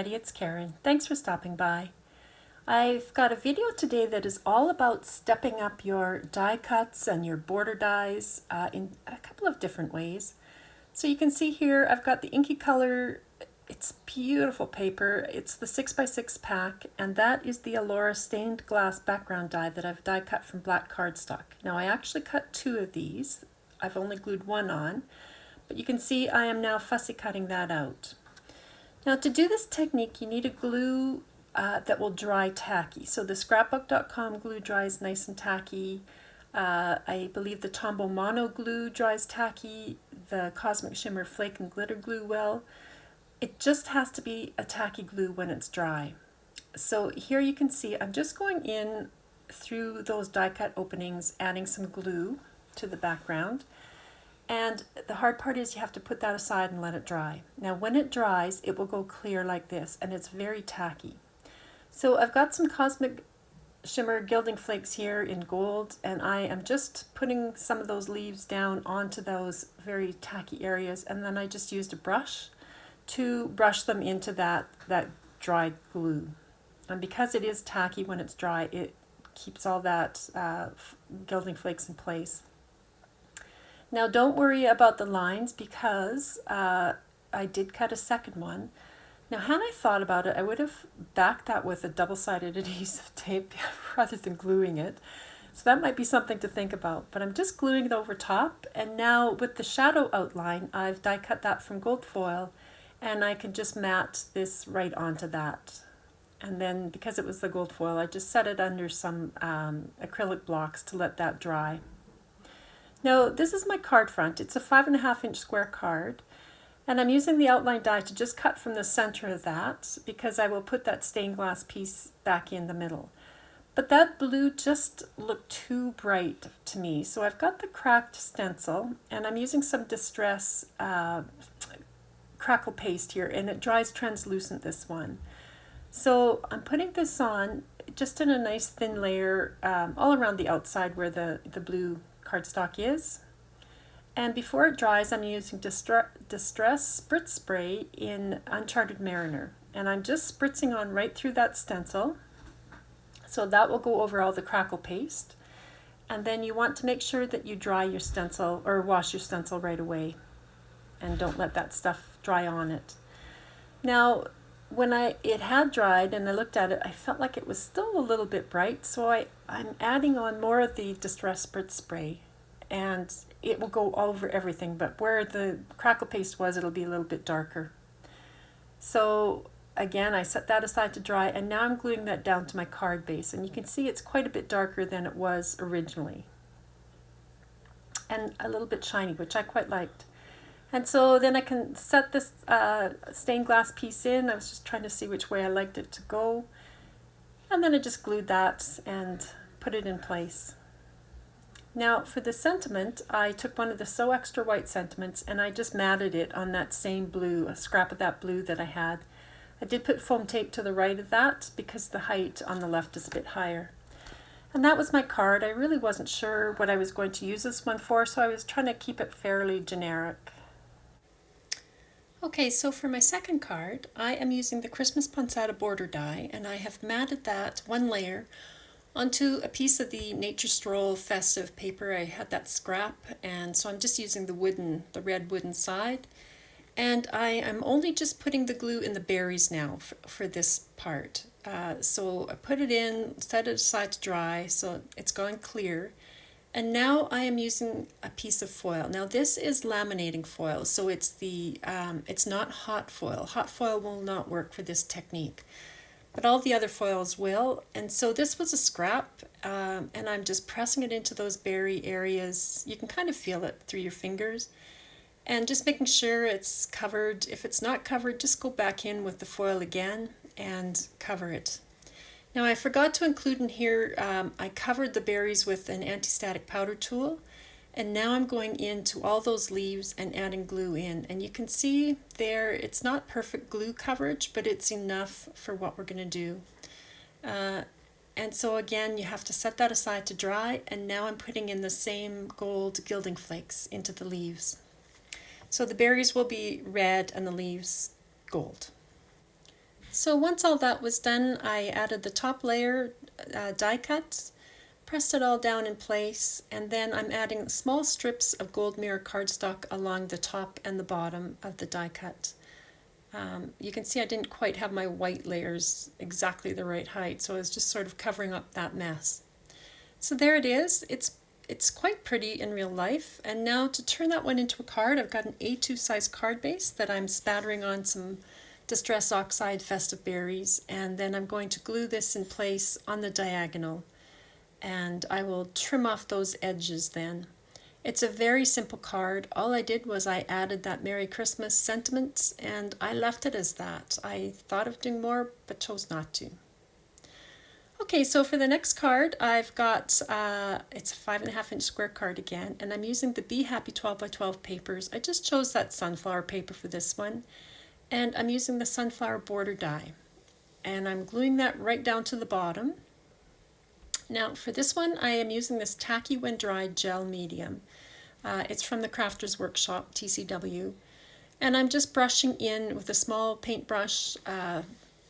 Spotty, it's Karen. Thanks for stopping by. I've got a video today that is all about stepping up your die cuts and your border dies in a couple of different ways. So you can see here I've got the inky color. It's beautiful paper. It's the 6x6 pack, and that is the Allura stained glass background die that I've die cut from black cardstock. Now I actually cut two of these. I've only glued one on, but you can see I am now fussy cutting that out. Now to do this technique you need a glue that will dry tacky. So the scrapbook.com glue dries nice and tacky. I believe the Tombow Mono glue dries tacky. The Cosmic Shimmer Flake and Glitter glue will. It just has to be a tacky glue when it's dry. So here you can see I'm just going in through those die cut openings, adding some glue to the background. And the hard part is you have to put that aside and let it dry. Now when it dries, it will go clear like this, and it's very tacky. So I've got some Cosmic Shimmer gilding flakes here in gold, and I am just putting some of those leaves down onto those very tacky areas, and then I just used a brush to brush them into that dried glue. And because it is tacky when it's dry, it keeps all that gilding flakes in place. Now don't worry about the lines because I did cut a second one. Now had I thought about it, I would have backed that with a double-sided adhesive tape rather than gluing it. So that might be something to think about, but I'm just gluing it over top, and now with the shadow outline I've die cut that from gold foil, and I can just mat this right onto that. And then because it was the gold foil, I just set it under some acrylic blocks to let that dry. Now this is my card front. It's a 5.5-inch square card, and I'm using the outline die to just cut from the center of that because I will put that stained glass piece back in the middle. But that blue just looked too bright to me, so I've got the cracked stencil, and I'm using some Distress crackle paste here, and it dries translucent, this one. So I'm putting this on just in a nice thin layer all around the outside where the blue cardstock is. And before it dries, I'm using Distress Spritz Spray in Uncharted Mariner. And I'm just spritzing on right through that stencil. So that will go over all the crackle paste. And then you want to make sure that you dry your stencil or wash your stencil right away. And don't let that stuff dry on it. Now, when it had dried and I looked at it, I felt like it was still a little bit bright. So I'm adding on more of the Distress Spritz Spray. And it will go all over everything, but where the crackle paste was, it'll be a little bit darker. So again, I set that aside to dry, and now I'm gluing that down to my card base, and you can see it's quite a bit darker than it was originally. And a little bit shiny, which I quite liked. And so then I can set this stained glass piece in. I was just trying to see which way I liked it to go. And then I just glued that and put it in place. Now for the sentiment, I took one of the So Extra White sentiments and I just matted it on that same blue, a scrap of that blue that I had. I did put foam tape to the right of that because the height on the left is a bit higher. And that was my card. I really wasn't sure what I was going to use this one for, so I was trying to keep it fairly generic. Okay, so for my second card, I am using the Christmas Poinsettia border die, and I have matted that one layer onto a piece of the Nature Stroll festive paper. I had that scrap, and so I'm just using the red wooden side. And I am only just putting the glue in the berries now for this part. So I put it in, set it aside to dry, so it's gone clear. And now I am using a piece of foil. Now this is laminating foil, so it's not hot foil. Hot foil will not work for this technique, but all the other foils will. And so this was a scrap, and I'm just pressing it into those berry areas. You can kind of feel it through your fingers, and just making sure it's covered. If it's not covered, just go back in with the foil again and cover it. Now I forgot to include in here, I covered the berries with an anti-static powder tool, and now I'm going into all those leaves and adding glue in. And you can see there, it's not perfect glue coverage, but it's enough for what we're going to do. And so again, you have to set that aside to dry, and now I'm putting in the same gold gilding flakes into the leaves. So the berries will be red and the leaves gold. So once all that was done, I added the top layer die cuts, pressed it all down in place, and then I'm adding small strips of gold mirror cardstock along the top and the bottom of the die cut. You can see I didn't quite have my white layers exactly the right height, so I was just sort of covering up that mess. So there it is. It's quite pretty in real life. And now to turn that one into a card, I've got an A2 size card base that I'm spattering on some Distress Oxide Festive Berries, and then I'm going to glue this in place on the diagonal, and I will trim off those edges then. It's a very simple card. All I did was I added that Merry Christmas sentiment, and I left it as that. I thought of doing more, but chose not to. Okay, so for the next card, I've got, it's a 5.5-inch square card again, and I'm using the Be Happy 12 by 12 papers. I just chose that sunflower paper for this one, and I'm using the sunflower border die. And I'm gluing that right down to the bottom. Now for this one, I am using this Tacky When Dried gel medium. It's from the Crafters Workshop, TCW. And I'm just brushing in with a small paintbrush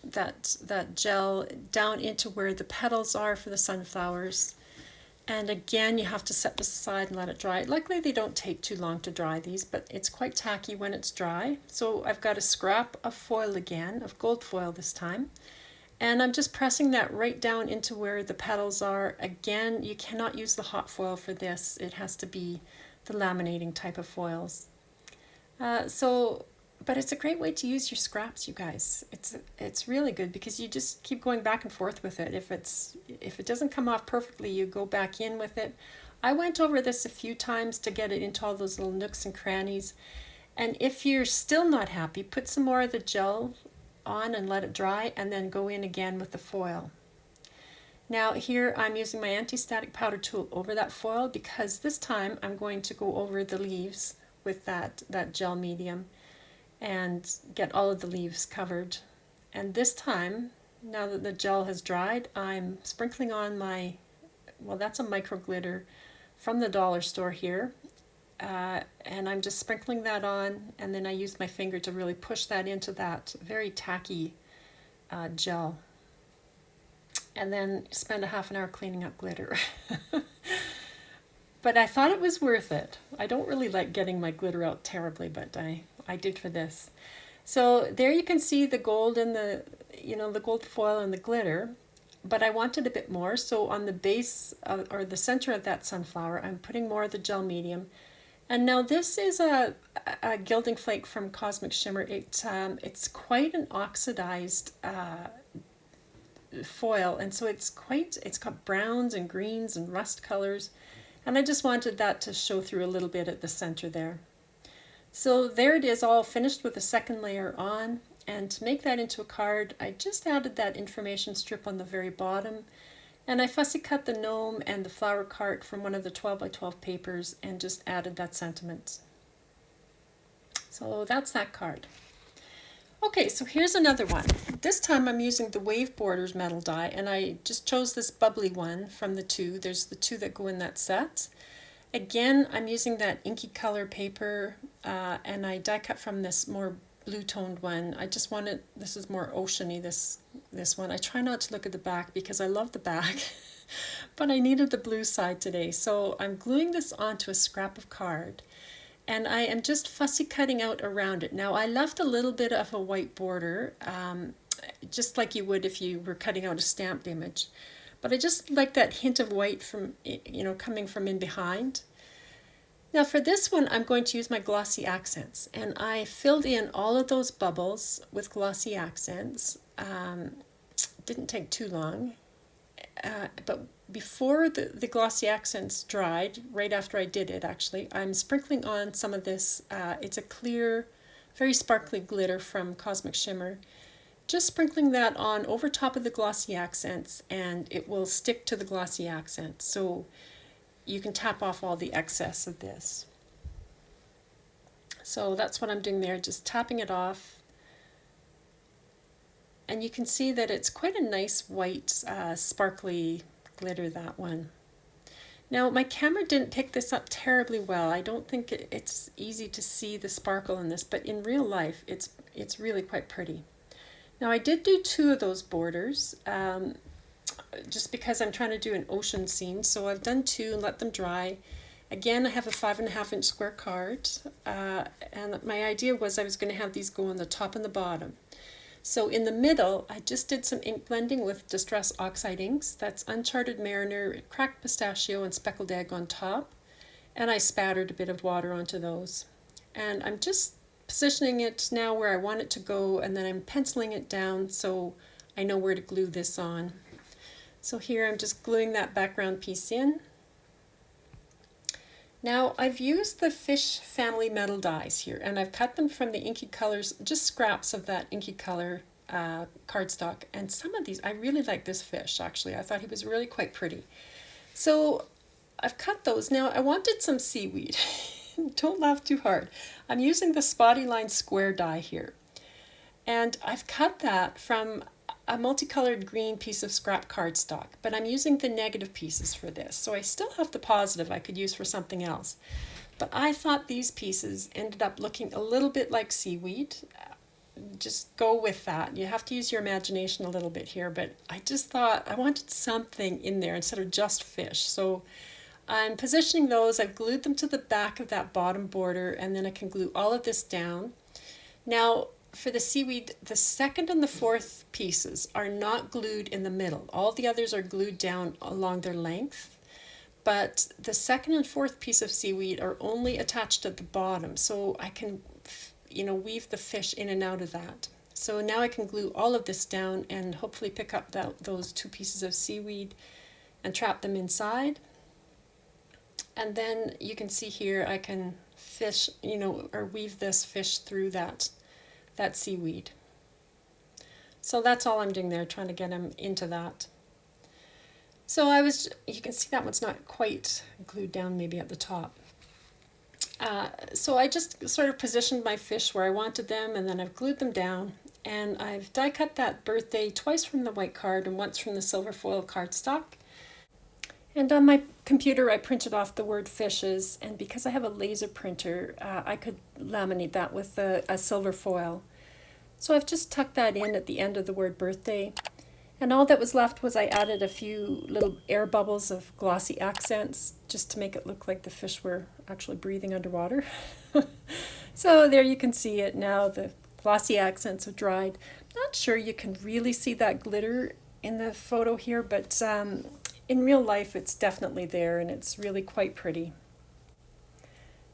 that gel down into where the petals are for the sunflowers. And again, you have to set this aside and let it dry. Luckily, they don't take too long to dry these, but it's quite tacky when it's dry. So I've got a scrap of foil again, of gold foil this time. And I'm just pressing that right down into where the petals are. Again, you cannot use the hot foil for this. It has to be the laminating type of foils. But it's a great way to use your scraps, you guys. It's really good because you just keep going back and forth with it. If it doesn't come off perfectly, you go back in with it. I went over this a few times to get it into all those little nooks and crannies. And if you're still not happy, put some more of the gel on and let it dry, and then go in again with the foil. Now here I'm using my anti-static powder tool over that foil because this time I'm going to go over the leaves with that gel medium and get all of the leaves covered. And this time, now that the gel has dried, I'm sprinkling on my, well, that's a micro glitter from the dollar store here. And I'm just sprinkling that on, and then I use my finger to really push that into that very tacky gel. And then spend a half an hour cleaning up glitter. But I thought it was worth it. I don't really like getting my glitter out terribly, but I did for this. So there you can see the gold and the gold foil and the glitter, but I wanted a bit more. So on the base or the center of that sunflower, I'm putting more of the gel medium. And now this is a gilding flake from Cosmic Shimmer. It's quite an oxidized foil, and so it's got browns and greens and rust colors. And I just wanted that to show through a little bit at the center there. So there it is, all finished with the second layer on. And to make that into a card, I just added that information strip on the very bottom. And I fussy cut the gnome and the flower cart from one of the 12 by 12 papers and just added that sentiment. So that's that card. Okay, so here's another one. This time I'm using the Wave Borders metal die, and I just chose this bubbly one from the two. There's the two that go in that set. Again, I'm using that inky color paper, and I die cut from this more blue toned one. I just wanted, this is more oceany, this one. I try not to look at the back because I love the back, but I needed the blue side today. So I'm gluing this onto a scrap of card. And I am just fussy cutting out around it. Now I left a little bit of a white border, just like you would if you were cutting out a stamped image. But I just like that hint of white from, coming from in behind. Now for this one, I'm going to use my glossy accents. And I filled in all of those bubbles with glossy accents. Didn't take too long. But before the glossy accents dried, right after I did it actually, I'm sprinkling on some of this, it's a clear, very sparkly glitter from Cosmic Shimmer. Just sprinkling that on over top of the glossy accents, and it will stick to the glossy accents. So you can tap off all the excess of this. So that's what I'm doing there, just tapping it off. And you can see that it's quite a nice white sparkly glitter, that one. Now my camera didn't pick this up terribly well. I don't think it's easy to see the sparkle in this, but in real life it's really quite pretty. Now I did do two of those borders just because I'm trying to do an ocean scene. So I've done two and let them dry. Again, I have a 5.5-inch square card, and my idea was I was going to have these go on the top and the bottom. So in the middle, I just did some ink blending with Distress Oxide inks. That's Uncharted Mariner, Cracked Pistachio, and Speckled Egg on top. And I spattered a bit of water onto those. And I'm just positioning it now where I want it to go, and then I'm penciling it down so I know where to glue this on. So here I'm just gluing that background piece in. Now I've used the Fish Family metal dies here, and I've cut them from the Inky Colors, just scraps of that Inky Color cardstock. And some of these, I really like this fish actually. I thought he was really quite pretty. So I've cut those. Now I wanted some seaweed. Don't laugh too hard. I'm using the Spotty line square die here. And I've cut that from a multicolored green piece of scrap cardstock, but I'm using the negative pieces for this. So I still have the positive I could use for something else. But I thought these pieces ended up looking a little bit like seaweed. Just go with that. You have to use your imagination a little bit here, but I just thought I wanted something in there instead of just fish. So I'm positioning those. I've glued them to the back of that bottom border, and then I can glue all of this down. Now, for the seaweed, the second and the fourth pieces are not glued in the middle. All the others are glued down along their length, but the second and fourth piece of seaweed are only attached at the bottom, so I can, weave the fish in and out of that. So now I can glue all of this down and hopefully pick up those two pieces of seaweed and trap them inside. And then you can see here I can fish, or weave this fish through that seaweed. So that's all I'm doing there, trying to get him into that. So you can see that one's not quite glued down maybe at the top. So I just sort of positioned my fish where I wanted them, and then I've glued them down, and I've die cut that birthday twice from the white card and once from the silver foil cardstock. And on my computer I printed off the word fishes, and because I have a laser printer, I could laminate that with a silver foil. So I've just tucked that in at the end of the word birthday, and all that was left was I added a few little air bubbles of glossy accents just to make it look like the fish were actually breathing underwater. So there you can see it now, the glossy accents have dried. Not sure you can really see that glitter in the photo here, but in real life it's definitely there, and it's really quite pretty.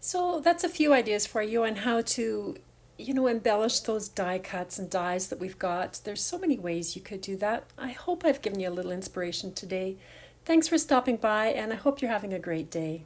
So that's a few ideas for you on how to embellish those die cuts and dies that we've got. There's so many ways you could do that. I hope I've given you a little inspiration today. Thanks for stopping by, and I hope you're having a great day.